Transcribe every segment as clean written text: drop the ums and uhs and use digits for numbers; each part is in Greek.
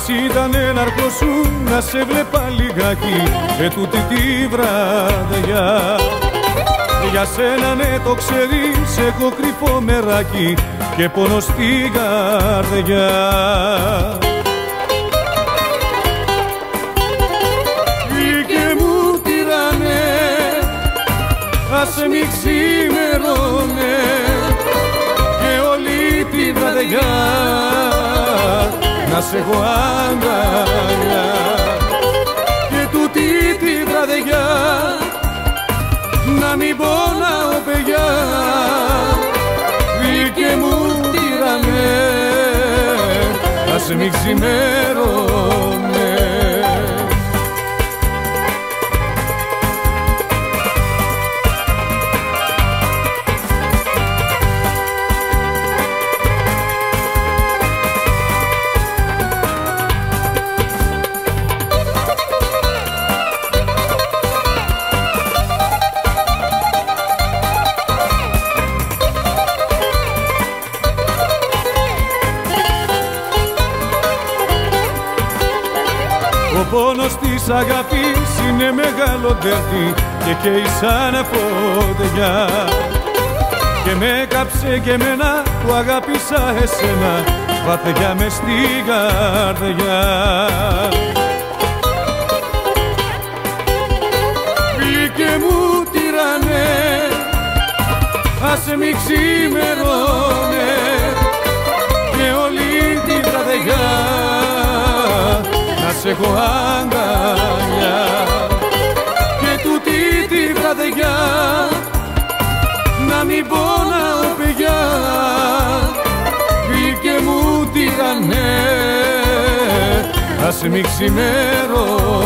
Ας ήτανε να αρχόσουν να σε βλέπα λιγάκι με τούτη τη βραδιά. Για σένα ναι το ξέρεις, έχω κρυφό μεράκι και πόνο στην καρδιά. Γλυκέ μου τυραννέ, ας μη ξημερώνε και όλη τη βραδιά να σε έχω αγκαλιά. Και τούτη τη βραδιά να μην πονάω παιδιά. Γλυκέ μου τυραννέ, ας μη ξημερώνε. Ο πόνος της αγάπης είναι μεγάλο ντερτί και καίει σαν φωτιά. Και με κάψε και εμένα που αγάπησα εσένα βαθιά μες στην καρδιά. Γλυκέ μου τυραννέ, ας μη ξημερώνε και όλη τη βραδιά να σε έχω αγκαλιά. Και τούτη τη βραδιά να μην πονάω παιδιά. Γλυκέ μου τυραννέ, ας μη ξημερώνε.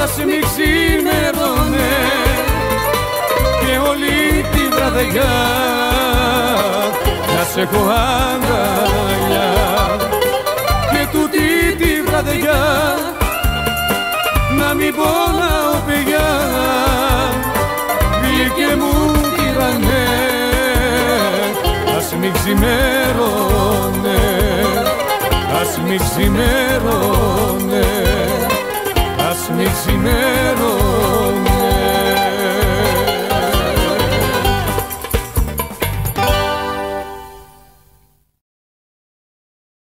Ας μη ξημερώνε και όλη τη βραδιά να σε έχω αγκαλιά. Και τούτη τη βραδιά να μην πονάω παιδιά. Γλυκέ μου τυραννέ, ας μη ξημερώνε, ας μη ξημερώνε, ας μη ξημερώνε.